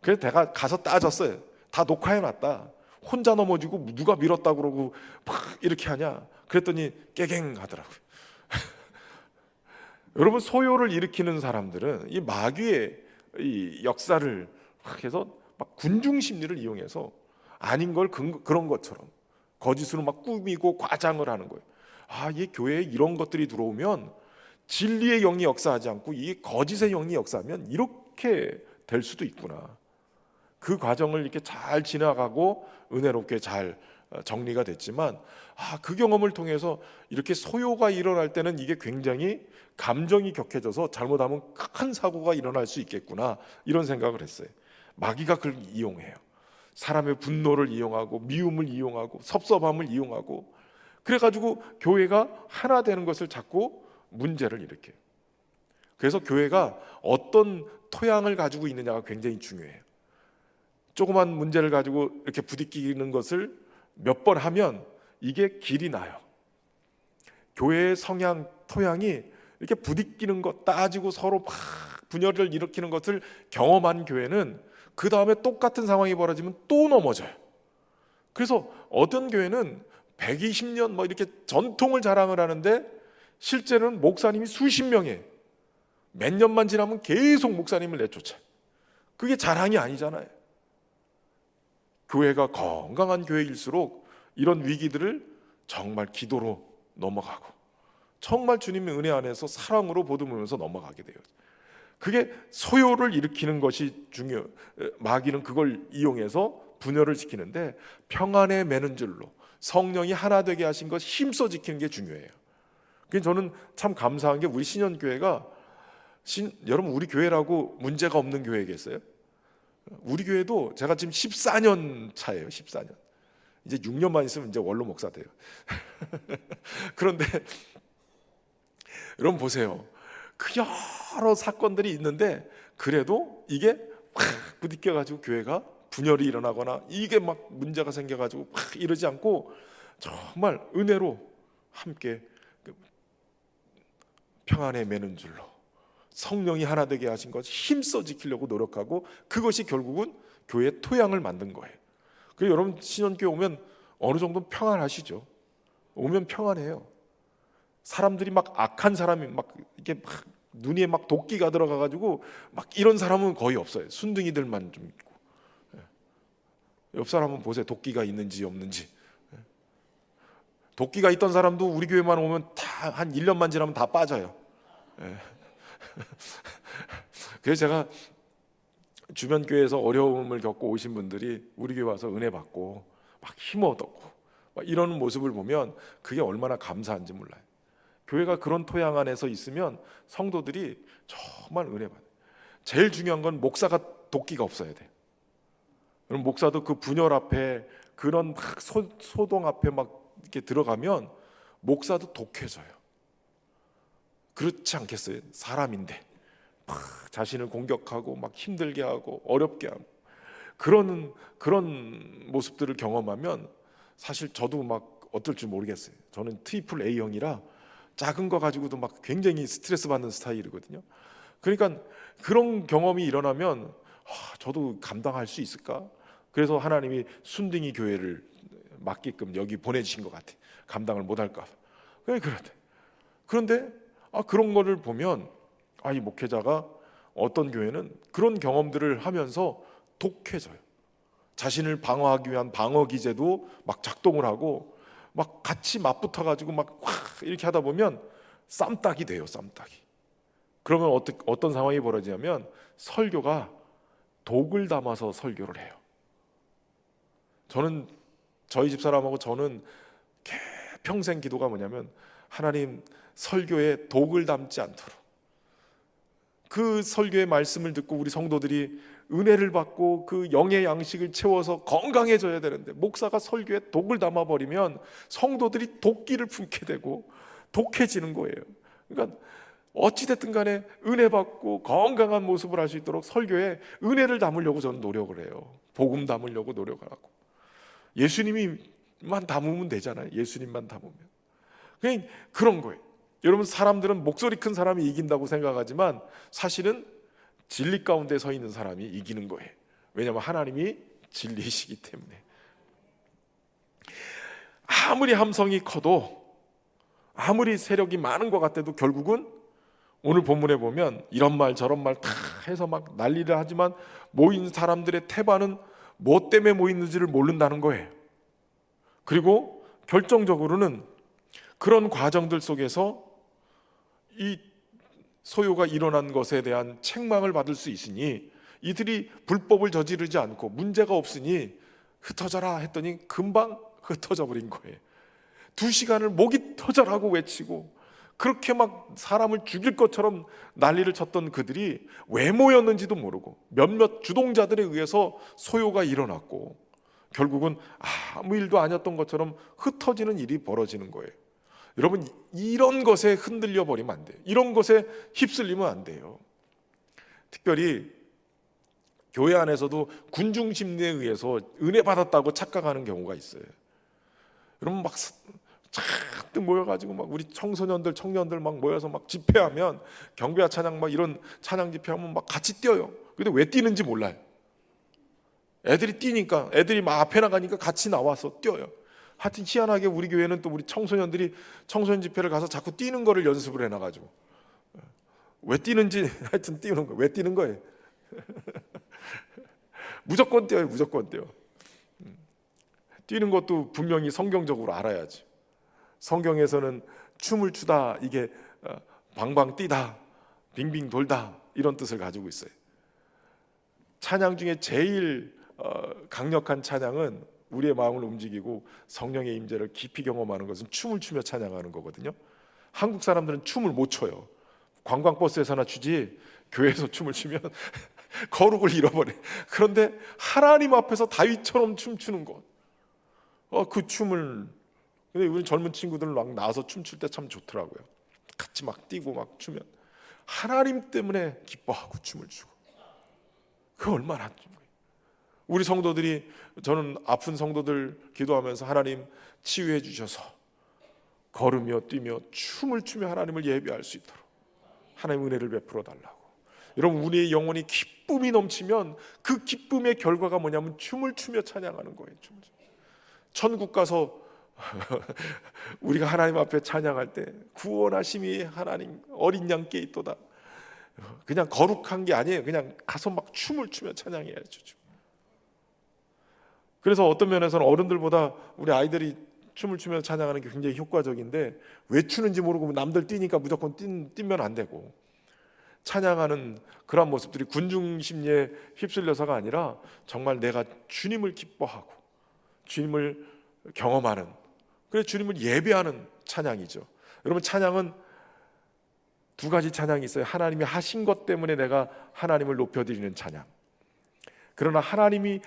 그래서 내가 가서 따졌어요. 다 녹화해놨다. 혼자 넘어지고 누가 밀었다고 그러고 막 이렇게 하냐. 그랬더니 깨갱 하더라고요. 여러분, 소요를 일으키는 사람들은 이 마귀의 이 역사를 막 해서 막 군중 심리를 이용해서 아닌 걸 그런 것처럼 거짓으로 막 꾸미고 과장을 하는 거예요. 이 교회에 이런 것들이 들어오면 진리의 영이 역사하지 않고 이 거짓의 영이 역사하면 이렇게 될 수도 있구나. 그 과정을 이렇게 잘 지나가고 은혜롭게 잘 정리가 됐지만 그 경험을 통해서 이렇게 소요가 일어날 때는 이게 굉장히 감정이 격해져서 잘못하면 큰 사고가 일어날 수 있겠구나, 이런 생각을 했어요. 마귀가 그걸 이용해요. 사람의 분노를 이용하고 미움을 이용하고 섭섭함을 이용하고, 그래가지고 교회가 하나 되는 것을 자꾸 문제를 일으켜요. 그래서 교회가 어떤 토양을 가지고 있느냐가 굉장히 중요해요. 조그만 문제를 가지고 이렇게 부딪히는 것을 몇 번 하면 이게 길이 나요. 교회의 성향, 토양이 이렇게 부딪히는 것, 따지고 서로 막 분열을 일으키는 것을 경험한 교회는 그 다음에 똑같은 상황이 벌어지면 또 넘어져요. 그래서 어떤 교회는 120년 뭐 이렇게 전통을 자랑을 하는데 실제는 목사님이 수십 명에 몇 년만 지나면 계속 목사님을 내쫓아요. 그게 자랑이 아니잖아요. 교회가 건강한 교회일수록 이런 위기들을 정말 기도로 넘어가고 정말 주님의 은혜 안에서 사랑으로 보듬으면서 넘어가게 돼요. 그게 소요를 일으키는 것이 마귀는 그걸 이용해서 분열을 시키는데, 평안에 매는 줄로 성령이 하나 되게 하신 것 힘써 지키는 게 중요해요. 그래서 저는 참 감사한 게 우리 신현교회가 여러분, 우리 교회라고 문제가 없는 교회겠어요? 우리 교회도 제가 지금 14년 차예요. 14년. 이제 6년만 있으면 이제 원로 목사 돼요. 그런데 여러분 보세요. 그 여러 사건들이 있는데 그래도 이게 확 부딪혀가지고 교회가 분열이 일어나거나 이게 막 문제가 생겨가지고 막 이러지 않고 정말 은혜로 함께 평안에 매는 줄로 성령이 하나 되게 하신 것 힘써 지키려고 노력하고, 그것이 결국은 교회의 토양을 만든 거예요. 그래서 여러분 신현교회 오면 어느 정도 평안하시죠? 오면 평안해요. 사람들이 막 악한 사람이 막 이렇게 막 눈에 막 도끼가 들어가가지고 막 이런 사람은 거의 없어요. 순둥이들만 좀 있고. 옆 사람은 보세요. 도끼가 있는지 없는지. 도끼가 있던 사람도 우리 교회만 오면 다 한 1년만 지나면 다 빠져요. 그래서 제가 주변 교회에서 어려움을 겪고 오신 분들이 우리 교회 와서 은혜 받고 막 힘 얻었고 막 이러는 모습을 보면 그게 얼마나 감사한지 몰라요. 교회가 그런 토양 안에서 있으면 성도들이 정말 은혜 받아요. 제일 중요한 건 목사가 도끼가 없어야 돼요. 그럼 목사도 그 분열 앞에 그런 막 소동 앞에 막 이렇게 들어가면 목사도 독해져요. 그렇지 않겠어요? 사람인데 막 자신을 공격하고 막 힘들게 하고 어렵게 하고 그런 모습들을 경험하면 사실 저도 막 어떨 줄 모르겠어요. 저는 트리플 A형이라 작은 거 가지고도 막 굉장히 스트레스 받는 스타일이거든요. 그러니까 그런 경험이 일어나면 저도 감당할 수 있을까? 그래서 하나님이 순둥이 교회를 맡게끔 여기 보내주신 것 같아. 감당을 못할까? 그런데 그런 거를 보면 이 목회자가 어떤 교회는 그런 경험들을 하면서 독해져요. 자신을 방어하기 위한 방어 기제도 막 작동을 하고 막 같이 맞붙어 가지고 막 이렇게 하다 보면 쌈딱이 돼요. 쌈딱이. 그러면 어떤 상황이 벌어지냐면 설교가 독을 담아서 설교를 해요. 저희 집사람하고 저는 평생 기도가 뭐냐면, 하나님 설교에 독을 담지 않도록, 그 설교의 말씀을 듣고 우리 성도들이 은혜를 받고 그 영의 양식을 채워서 건강해져야 되는데, 목사가 설교에 독을 담아버리면 성도들이 독기를 품게 되고 독해지는 거예요. 그러니까 어찌됐든 간에 은혜 받고 건강한 모습을 할 수 있도록 설교에 은혜를 담으려고 저는 노력을 해요. 복음 담으려고 노력을 하고. 예수님만 담으면 되잖아요. 예수님만 담으면. 그냥 그런 거예요. 여러분, 사람들은 목소리 큰 사람이 이긴다고 생각하지만 사실은 진리 가운데 서 있는 사람이 이기는 거예요. 왜냐하면 하나님이 진리이시기 때문에. 아무리 함성이 커도, 아무리 세력이 많은 것 같아도 결국은 오늘 본문에 보면 이런 말 저런 말 다 해서 막 난리를 하지만 모인 사람들의 태반은 뭐 때문에 모이는지를 모른다는 거예요. 그리고 결정적으로는 그런 과정들 속에서 이 소요가 일어난 것에 대한 책망을 받을 수 있으니 이들이 불법을 저지르지 않고 문제가 없으니 흩어져라 했더니 금방 흩어져 버린 거예요. 2시간을 목이 터져라고 외치고 그렇게 막 사람을 죽일 것처럼 난리를 쳤던 그들이 왜 모였는지도 모르고 몇몇 주동자들에 의해서 소요가 일어났고 결국은 아무 일도 아니었던 것처럼 흩어지는 일이 벌어지는 거예요. 여러분, 이런 것에 흔들려 버리면 안 돼요. 이런 것에 휩쓸리면 안 돼요. 특별히 교회 안에서도 군중 심리에 의해서 은혜 받았다고 착각하는 경우가 있어요. 여러분, 막 잔뜩 모여가지고 막 우리 청소년들, 청년들 막 모여서 막 집회하면 경배와 찬양 막 이런 찬양 집회하면 막 같이 뛰어요. 근데 왜 뛰는지 몰라요. 애들이 뛰니까, 애들이 막 앞에 나가니까 같이 나와서 뛰어요. 하여튼 희한하게 우리 교회는 또 우리 청소년들이 청소년 집회를 가서 자꾸 뛰는 거를 연습을 해놔가지고 왜 뛰는지 하여튼 뛰는 거예요. 왜 뛰는 거예요? 무조건 뛰어요. 무조건 뛰어. 뛰는 것도 분명히 성경적으로 알아야지. 성경에서는 춤을 추다, 이게 방방 뛰다, 빙빙 돌다 이런 뜻을 가지고 있어요. 찬양 중에 제일 강력한 찬양은 우리의 마음을 움직이고 성령의 임재를 깊이 경험하는 것은 춤을 추며 찬양하는 거거든요. 한국 사람들은 춤을 못 춰요. 관광버스에서나 추지 교회에서 춤을 추면 거룩을 잃어버려. 그런데 하나님 앞에서 다윗처럼 춤추는 것, 그 춤을, 근데 우리 젊은 친구들 막 나와서 춤출 때 참 좋더라고요. 같이 막 뛰고 막 추면 하나님 때문에 기뻐하고 춤을 추고, 그 얼마나 우리 성도들이, 저는 아픈 성도들 기도하면서 하나님 치유해 주셔서 걸으며 뛰며 춤을 추며 하나님을 예배할 수 있도록 하나님 은혜를 베풀어 달라고. 여러분, 우리의 영혼이 기쁨이 넘치면 그 기쁨의 결과가 뭐냐면 춤을 추며 찬양하는 거예요. 춤을. 천국 가서 우리가 하나님 앞에 찬양할 때 구원하심이 하나님 어린 양께 있도다, 그냥 거룩한 게 아니에요. 그냥 가서 막 춤을 추며 찬양해야죠. 그래서 어떤 면에서는 어른들보다 우리 아이들이 춤을 추며 찬양하는 게 굉장히 효과적인데, 왜 추는지 모르고 남들 뛰니까 무조건 뛰면 안 되고, 찬양하는 그런 모습들이 군중 심리에 휩쓸려서가 아니라 정말 내가 주님을 기뻐하고 주님을 경험하는, 그래서 주님을 예배하는 찬양이죠. 여러분, 찬양은 2가지 찬양이 있어요. 하나님이 하신 것 때문에 내가 하나님을 높여드리는 찬양. 그러나 하나님이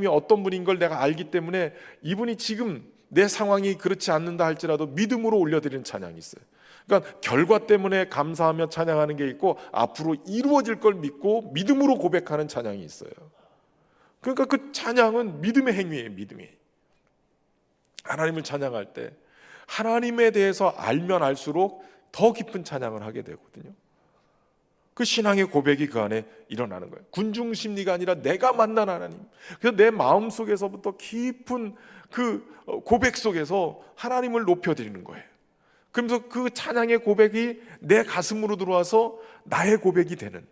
어떤 분인 걸 내가 알기 때문에 이분이 지금 내 상황이 그렇지 않는다 할지라도 믿음으로 올려드리는 찬양이 있어요. 그러니까 결과 때문에 감사하며 찬양하는 게 있고, 앞으로 이루어질 걸 믿고 믿음으로 고백하는 찬양이 있어요. 그러니까 그 찬양은 믿음의 행위예요. 믿음이. 하나님을 찬양할 때 하나님에 대해서 알면 알수록 더 깊은 찬양을 하게 되거든요. 그 신앙의 고백이 그 안에 일어나는 거예요. 군중 심리가 아니라 내가 만난 하나님. 그래서 내 마음 속에서부터 깊은 그 고백 속에서 하나님을 높여드리는 거예요. 그러면서 그 찬양의 고백이 내 가슴으로 들어와서 나의 고백이 되는,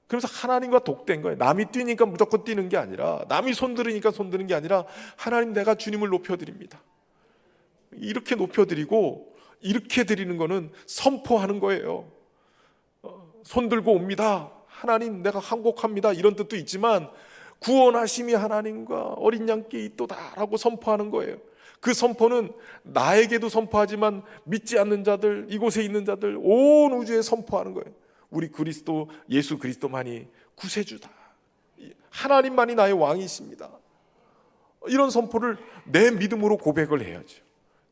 그래서 하나님과 독된 거예요. 남이 뛰니까 무조건 뛰는 게 아니라, 남이 손들으니까 손드는 게 아니라, 하나님, 내가 주님을 높여드립니다. 이렇게 높여드리고, 이렇게 드리는 거는 선포하는 거예요. 손들고 옵니다. 하나님, 내가 항복합니다. 이런 뜻도 있지만 구원하심이 하나님과 어린 양께 있도다라고 선포하는 거예요. 그 선포는 나에게도 선포하지만 믿지 않는 자들, 이곳에 있는 자들, 온 우주에 선포하는 거예요. 우리 그리스도, 예수 그리스도만이 구세주다, 하나님만이 나의 왕이십니다. 이런 선포를 내 믿음으로 고백을 해야죠.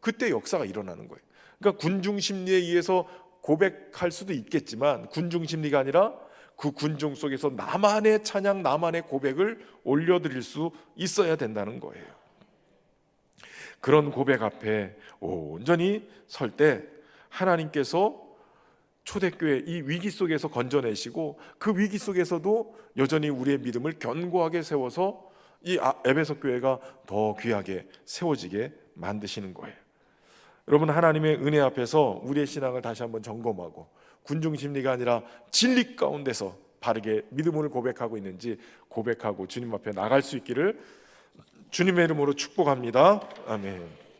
그때 역사가 일어나는 거예요. 그러니까 군중 심리에 의해서 고백할 수도 있겠지만, 군중 심리가 아니라 그 군중 속에서 나만의 찬양, 나만의 고백을 올려드릴 수 있어야 된다는 거예요. 그런 고백 앞에 온전히 설 때 하나님께서 초대교회 이 위기 속에서 건져내시고, 그 위기 속에서도 여전히 우리의 믿음을 견고하게 세워서 이 에베소 교회가 더 귀하게 세워지게 만드시는 거예요. 여러분, 하나님의 은혜 앞에서 우리의 신앙을 다시 한번 점검하고 군중 심리가 아니라 진리 가운데서 바르게 믿음을 고백하고 있는지 고백하고 주님 앞에 나갈 수 있기를 주님의 이름으로 축복합니다. 아멘.